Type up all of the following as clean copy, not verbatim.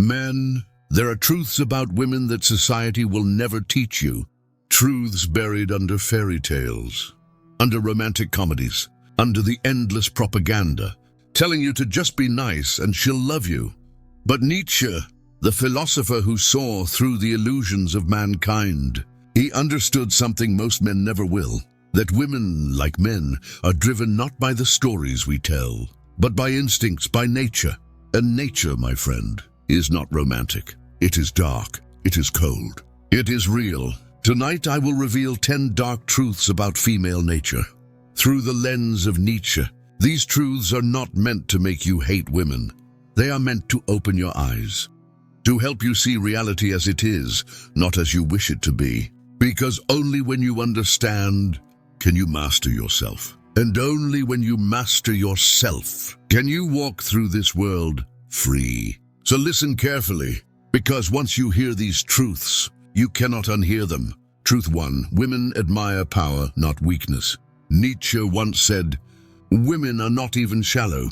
Men, there are truths about women that society will never teach you. Truths buried under fairy tales, under romantic comedies, under the endless propaganda, telling you to just be nice and she'll love you. But Nietzsche, the philosopher who saw through the illusions of mankind, he understood something most men never will, that women, like men, are driven not by the stories we tell, but by instincts, by nature. And nature, my friend, is not romantic. It is dark. It is cold. It is real. Tonight I will reveal 10 dark truths about female nature. Through the lens of Nietzsche, these truths are not meant to make you hate women. They are meant to open your eyes, to help you see reality as it is, not as you wish it to be. Because only when you understand can you master yourself. And only when you master yourself can you walk through this world free. So listen carefully, because once you hear these truths, you cannot unhear them. Truth 1. Women admire power, not weakness. Nietzsche once said, "Women are not even shallow.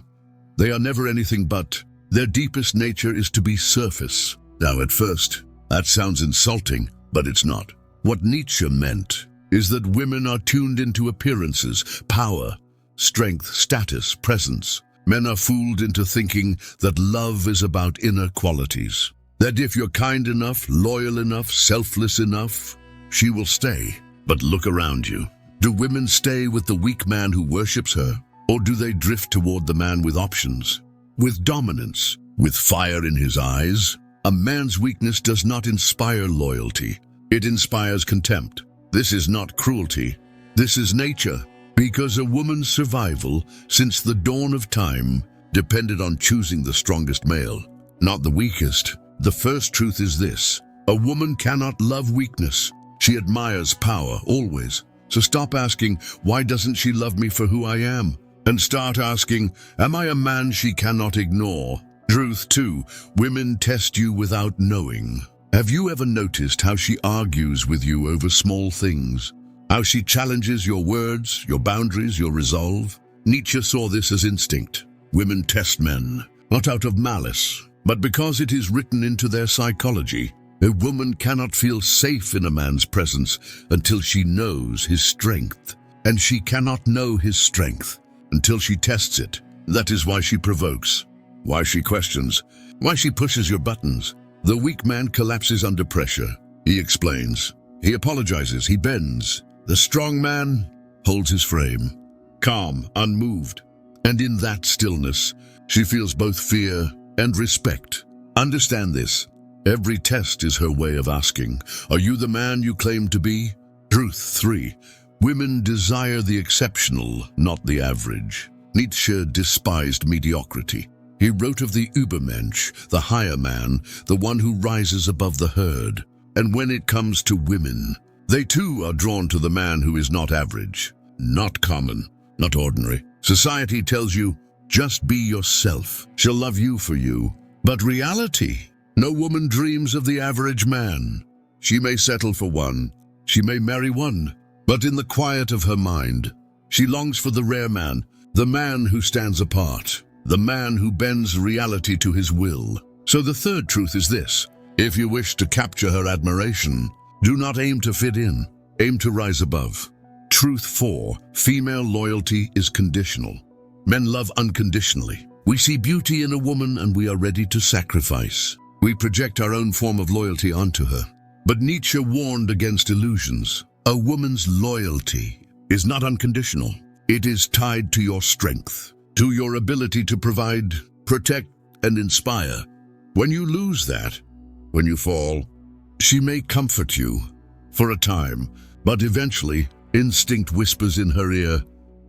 They are never anything but. Their deepest nature is to be surface." Now at first, that sounds insulting, but it's not. What Nietzsche meant is that women are tuned into appearances, power, strength, status, presence. Men are fooled into thinking that love is about inner qualities. That if you're kind enough, loyal enough, selfless enough, she will stay. But look around you. Do women stay with the weak man who worships her? Or do they drift toward the man with options, with dominance, with fire in his eyes? A man's weakness does not inspire loyalty. It inspires contempt. This is not cruelty. This is nature. Because a woman's survival, since the dawn of time, depended on choosing the strongest male, not the weakest. The first truth is this: a woman cannot love weakness. She admires power, always. So stop asking, why doesn't she love me for who I am? And start asking, am I a man she cannot ignore? Truth 2. Women test you without knowing. Have you ever noticed how she argues with you over small things? How she challenges your words, your boundaries, your resolve? Nietzsche saw this as instinct. Women test men, not out of malice, but because it is written into their psychology. A woman cannot feel safe in a man's presence until she knows his strength. And she cannot know his strength until she tests it. That is why she provokes, why she questions, why she pushes your buttons. The weak man collapses under pressure. He explains. He apologizes. He bends. The strong man holds his frame, calm, unmoved. And in that stillness, she feels both fear and respect. Understand this. Every test is her way of asking, are you the man you claim to be? Truth 3. Women desire the exceptional, not the average. Nietzsche despised mediocrity. He wrote of the Übermensch, the higher man, the one who rises above the herd. And when it comes to women, they too are drawn to the man who is not average, not common, not ordinary. Society tells you, just be yourself. She'll love you for you. But reality, no woman dreams of the average man. She may settle for one. She may marry one. But in the quiet of her mind, she longs for the rare man, the man who stands apart, the man who bends reality to his will. So the third truth is this: if you wish to capture her admiration, do not aim to fit in, aim to rise above. Truth 4. Female loyalty is conditional. Men love unconditionally. We see beauty in a woman and we are ready to sacrifice. We project our own form of loyalty onto her. But Nietzsche warned against illusions. A woman's loyalty is not unconditional. It is tied to your strength, to your ability to provide, protect, and inspire. When you lose that, when you fall, she may comfort you for a time, but eventually instinct whispers in her ear,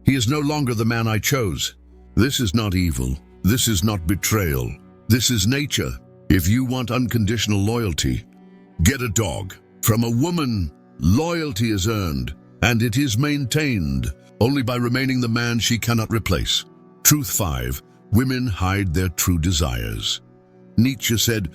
he is no longer the man I chose. This is not evil. This is not betrayal. This is nature. If you want unconditional loyalty, get a dog. From a woman, loyalty is earned, and it is maintained only by remaining the man she cannot replace. Truth 5. Women hide their true desires. Nietzsche said,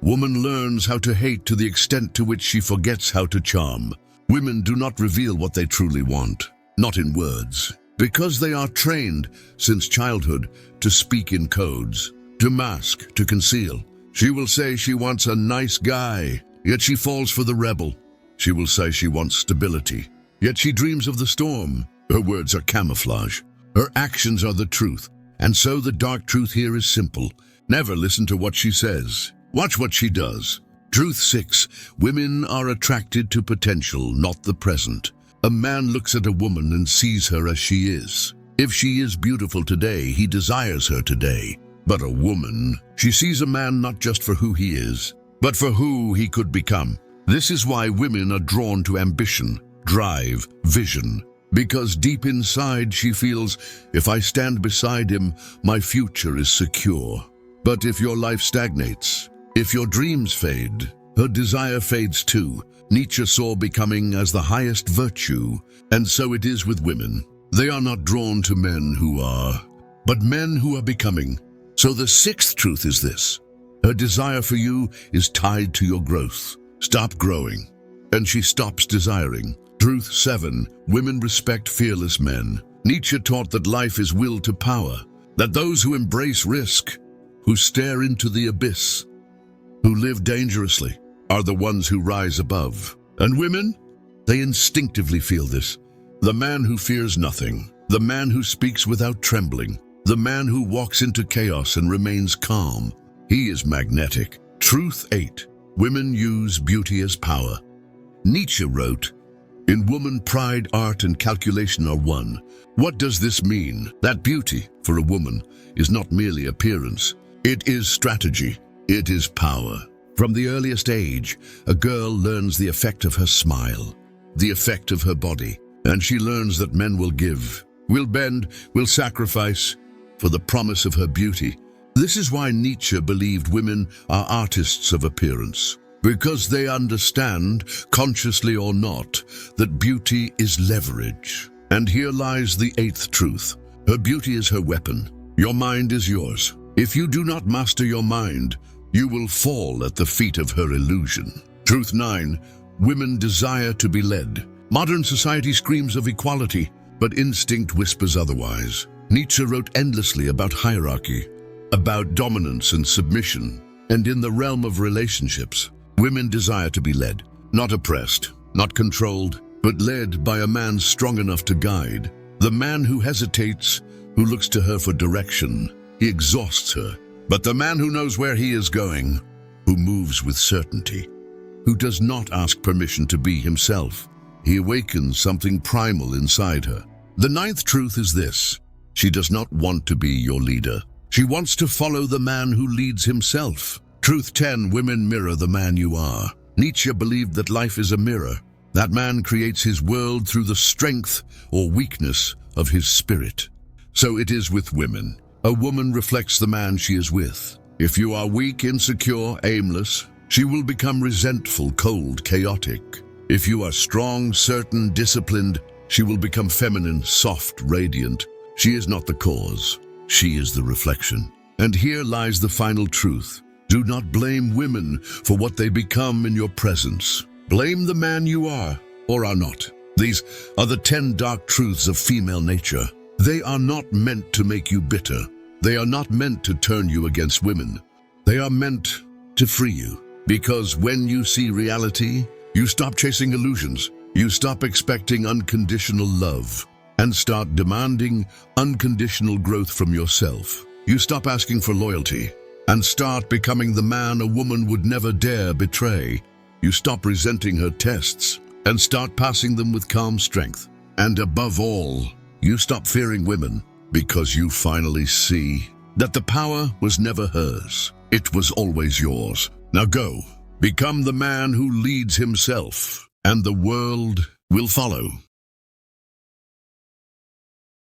woman learns how to hate to the extent to which she forgets how to charm. Women do not reveal what they truly want, not in words, because they are trained since childhood to speak in codes, to mask, to conceal. She will say she wants a nice guy, yet she falls for the rebel. She will say she wants stability, yet she dreams of the storm. Her words are camouflage. Her actions are the truth. And so the dark truth here is simple. Never listen to what she says. Watch what she does. Truth 6. Women are attracted to potential, not the present. A man looks at a woman and sees her as she is. If she is beautiful today, he desires her today. But a woman, she sees a man not just for who he is, but for who he could become. This is why women are drawn to ambition, drive, vision. Because deep inside she feels, if I stand beside him, my future is secure. But if your life stagnates, if your dreams fade, her desire fades too. Nietzsche saw becoming as the highest virtue, and so it is with women. They are not drawn to men who are, but men who are becoming. So the 6th truth is this. Her desire for you is tied to your growth. Stop growing, and she stops desiring. Truth 7. Women respect fearless men. Nietzsche taught that life is will to power, that those who embrace risk, who stare into the abyss, who live dangerously, are the ones who rise above. And women? They instinctively feel this. The man who fears nothing, the man who speaks without trembling, the man who walks into chaos and remains calm. He is magnetic. Truth 8. Women use beauty as power. Nietzsche wrote, "In woman, pride, art, and calculation are one." What does this mean? That beauty, for a woman, is not merely appearance. It is strategy. It is power. From the earliest age, a girl learns the effect of her smile, the effect of her body, and she learns that men will give, will bend, will sacrifice for the promise of her beauty. This is why Nietzsche believed women are artists of appearance, because they understand, consciously or not, that beauty is leverage. And here lies the 8th truth. Her beauty is her weapon. Your mind is yours. If you do not master your mind, you will fall at the feet of her illusion. Truth 9. Women desire to be led. Modern society screams of equality, but instinct whispers otherwise. Nietzsche wrote endlessly about hierarchy, about dominance and submission. And in the realm of relationships, women desire to be led, not oppressed, not controlled, but led by a man strong enough to guide. The man who hesitates, who looks to her for direction, he exhausts her. But the man who knows where he is going, who moves with certainty, who does not ask permission to be himself, he awakens something primal inside her. The 9th truth is this. She does not want to be your leader. She wants to follow the man who leads himself. Truth 10. Women mirror the man you are. Nietzsche believed that life is a mirror. That man creates his world through the strength or weakness of his spirit. So it is with women. A woman reflects the man she is with. If you are weak, insecure, aimless, she will become resentful, cold, chaotic. If you are strong, certain, disciplined, she will become feminine, soft, radiant. She is not the cause. She is the reflection. And here lies the final truth. Do not blame women for what they become in your presence. Blame the man you are or are not. These are the 10 dark truths of female nature. They are not meant to make you bitter. They are not meant to turn you against women. They are meant to free you. Because when you see reality, you stop chasing illusions. You stop expecting unconditional love and start demanding unconditional growth from yourself. You stop asking for loyalty and start becoming the man a woman would never dare betray. You stop resenting her tests and start passing them with calm strength. And above all, you stop fearing women because you finally see that the power was never hers. It was always yours. Now go, become the man who leads himself, and the world will follow.